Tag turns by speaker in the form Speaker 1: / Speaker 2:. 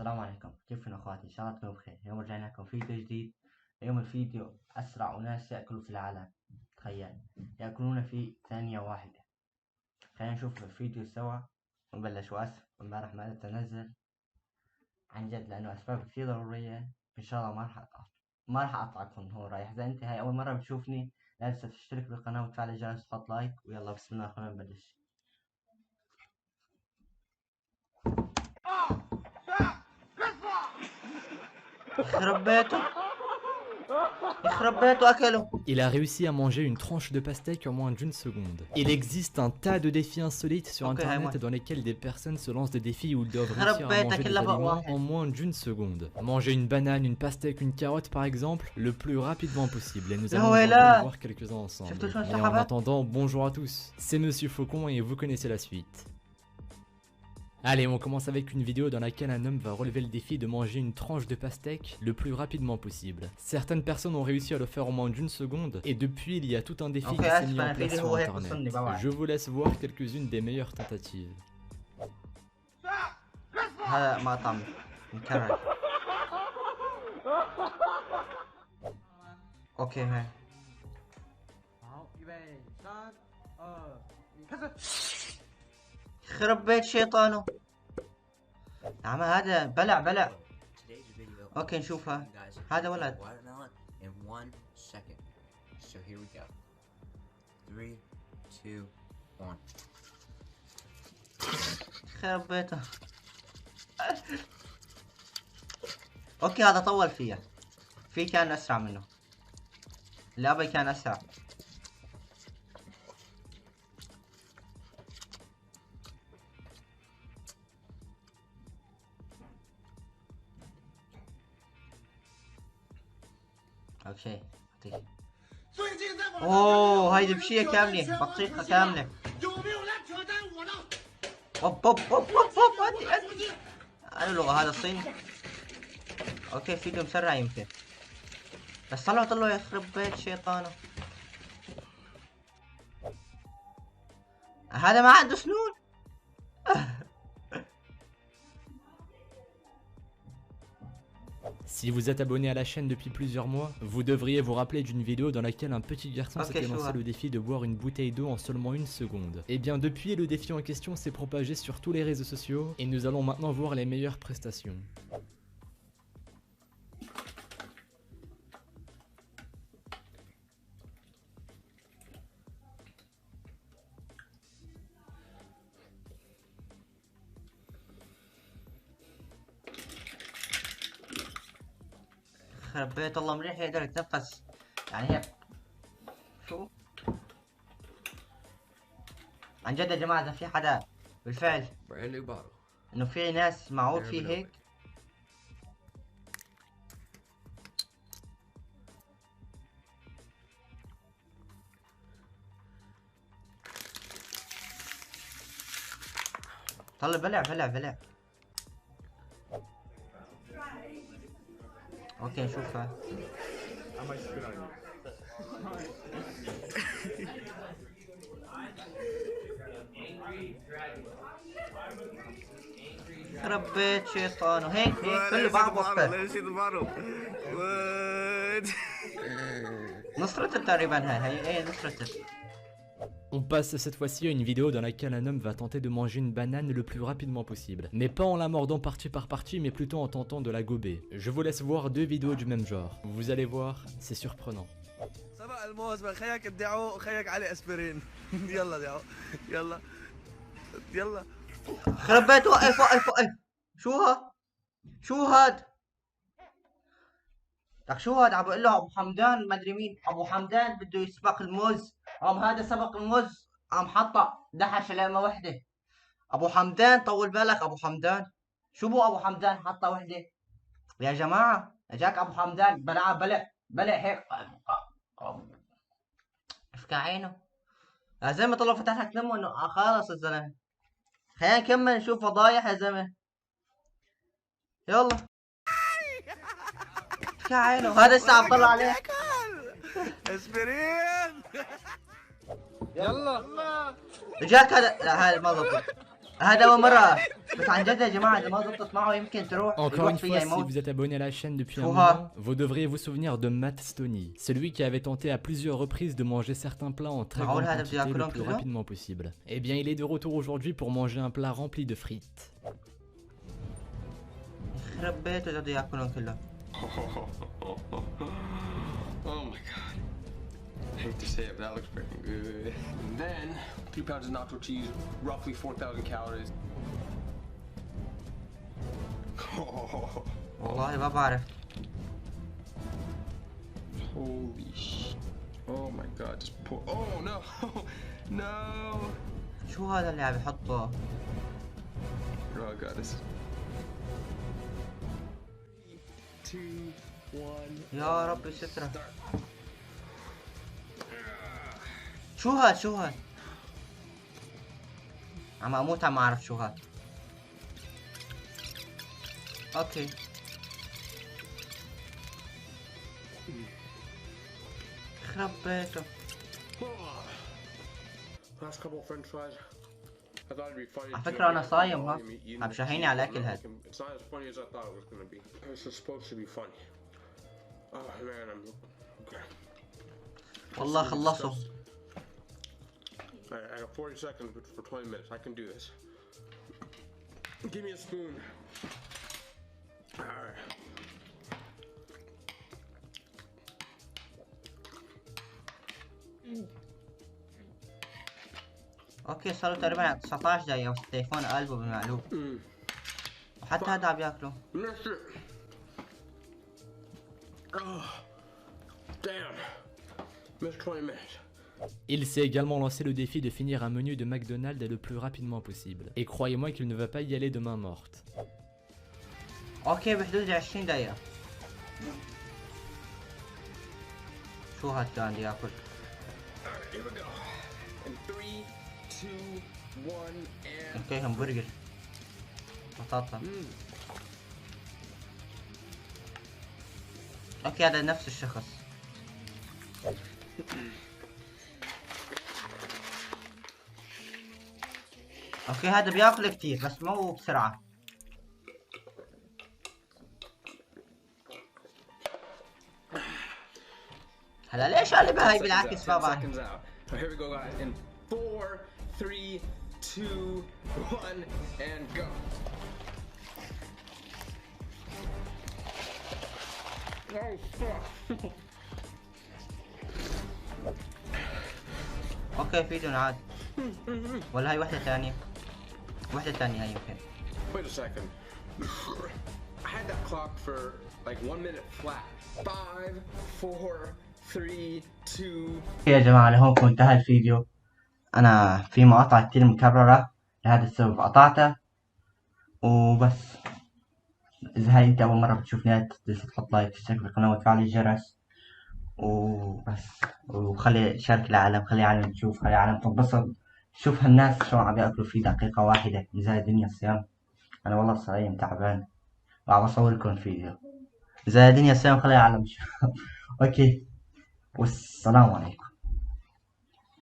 Speaker 1: السلام عليكم، كيفكم اخواتي؟ ان شاء الله تكونوا بخير. اليوم رجعنا لكم فيديو جديد. اليوم الفيديو اسرع ناس ياكلوا في العالم. تخيل ياكلون في ثانية واحدة. خلينا نشوف الفيديو سوا ونبلش. واسف امبارح ما قدرت انزل عن جد لانه اسباب كثير ضرورية. ان شاء الله ما راح اقطعكم هون رايح. اذا انت هاي اول مرة بتشوفني لا تنسى تشترك بالقناة وتفعل الجرس وتحط لايك. ويلا بسم الله خلينا نبلش. يخرب بيته يخرب بيته اكله.
Speaker 2: Il a réussi à manger une tranche de pastèque en moins d'une seconde. Il existe un tas de défis insolites sur internet dans lesquels des personnes se lancent des défis où ils doivent réussir à manger des aliments en moins d'une seconde. Manger une banane, une pastèque, une carotte par exemple, le plus rapidement possible. Et nous allons en voir quelques-uns ensemble. Mais en attendant, bonjour à tous, c'est Monsieur Faucon et vous connaissez la suite. Allez, on commence avec une vidéo dans laquelle un homme va relever le défi de manger une tranche de pastèque le plus rapidement possible. Certaines personnes ont réussi à le faire en moins d'une seconde, et depuis il y a tout un défi qui s'est mis en place sur internet. Je vous laisse voir quelques-unes des meilleures tentatives.
Speaker 1: يخرب بيت شيطانه. عم هذا بلع. اوكي نشوفها. هذا ولد. يخرب بيته. اوكي هذا طول فيها. في كان اسرع منه. اللعبة كان اسرع. اوكي اعطيك. اوه هاي بشية كاملة، بطيخة كاملة. اوب أدي. انا لغة هذا الصيني. اوكي فيديو مسرع يمكن. بس طلعوا يخرب بيت شيطانه. هذا ما عنده سنون.
Speaker 2: Si vous êtes abonné à la chaîne depuis plusieurs mois, vous devriez vous rappeler d'une vidéo dans laquelle un petit garçon s'était lancé le défi de boire une bouteille d'eau en seulement une seconde. Et bien depuis, le défi en question s'est propagé sur tous les réseaux sociaux et nous allons maintenant voir les meilleures prestations.
Speaker 1: يخرب بيت الله مريح يقدر يتنفس يعني هيك. شو عن جد يا جماعة اذا في حدا بالفعل انه في ناس معقول في هيك. طلع بلع. اوكي نشوفها. يخرب بيت شيطانه. هيك كله بعض وقته. نصرته تقريبا. هي نصرته.
Speaker 2: On passe cette fois-ci à une vidéo dans laquelle un homme va tenter de manger une banane le plus rapidement possible. Mais pas en la mordant partie par partie, mais plutôt en tentant de la gober. Je vous laisse voir deux vidéos du même genre. Vous allez voir, c'est surprenant.
Speaker 1: خرب بيت. وقف. شو هاد؟ لك شو هاد؟ عم بقول له ابو حمدان ما ادري مين. ابو حمدان بده يسبق الموز. هذا سبق الموز قام حطه دحش لقمه وحده. ابو حمدان طول بالك. ابو حمدان شو بو ابو حمدان حطه وحده يا جماعه. اجاك ابو حمدان بلع هيك. افكع عينه يا زلمه. طلع فتح لك دمه انه خلص الزلمه. خلينا نكمل نشوف فضايح يا زلمه. يلا افكع عينه. هذا لسه عم طلع عليه. اسبرين. يلا اجاك هذا. لا هذا ما ضبط. هذا أول مرة بس عن جد يا جماعة إذا ما ضبطت معه يمكن تروح.
Speaker 2: Encore une fois, si vous êtes abonné à la chaîne depuis un moment, vous devriez vous souvenir de Matt Stoney, celui qui avait tenté à plusieurs reprises de manger certains plats en très grande quantité le plus rapidement possible. Eh bien, il est de retour aujourd'hui pour manger un plat rempli de frites.
Speaker 3: يخرب بيته جد ياكلون كله.
Speaker 4: Oh my god. I hate to say it, but that looks pretty good. And then 3 pounds of nacho cheese, roughly 4,000 calories.
Speaker 3: والله ما بعرف.
Speaker 4: Holy sh! Oh my god, just pour. Oh no! No!
Speaker 3: شو هذا اللي عم يحطه؟
Speaker 4: Oh god, this is. 3, 2, 1.
Speaker 3: يا ربي سترة. شو هاد شو هاد؟ عم اموت عم اعرف شو هاد. اوكي. خرب بيته.
Speaker 4: Last couple of french fries. I thought it'd be funny.
Speaker 3: على فكرة أنا صايم ها. عم شهيني على الأكل هاد.
Speaker 4: It's not as funny as I thought it was gonna be. This is supposed to be funny. Oh man, I'm okay.
Speaker 3: والله خلصوا.
Speaker 4: I got 40 seconds for 20 minutes. I can do this. Give me a spoon. Alright.
Speaker 3: اوكي صاروا تقريبا 19 دقيقة بس التليفون قلبه بالمقلوب. وحتى هذا عم ياكله.
Speaker 4: Oh, damn. Missed 20 minutes.
Speaker 2: Il s'est également lancé le défi de finir un menu de McDonald's le plus rapidement possible. Et croyez-moi qu'il ne va pas y aller de main morte.
Speaker 3: اوكي بحدود 20 دقيقة. شو هاد كان بدي ياكل؟
Speaker 4: Here we go. In 3, 2, 1, and.
Speaker 3: اوكي همبرجر. بطاطا. اوكي هذا نفس الشخص. اوكي هذا بياكل كتير بس مو بسرعة. هلا ليش قلبها هاي بالعكس بابا؟
Speaker 4: Here we go guys in 4, 3, 2, 1, and go. Oh fuck.
Speaker 3: اوكي في دون عاد. ولا هاي وحدة ثانية. وحدة ثانية هاي يمكن.
Speaker 4: Wait a second. I had that clock for like 1 minute flat. 5, 4, 3, 2.
Speaker 1: يا جماعة لهون انتهى الفيديو. أنا في مقاطع كتير مكررة لهذا السبب قطعتها وبس. إذا هاي أنت أول مرة بتشوفني لا تنسى تحط لايك تشترك بالقناة وتفعل الجرس وبس. وخلي شارك العالم، خلي العالم تشوف، خلي العالم تنبسط. شوف هالناس شلون عم ياكلوا في دقيقة واحدة زي دنيا الصيام. أنا والله صايم تعبان وعم بصور لكم فيديو زي دنيا الصيام. خلي العالم تشوف. أوكي والسلام عليكم.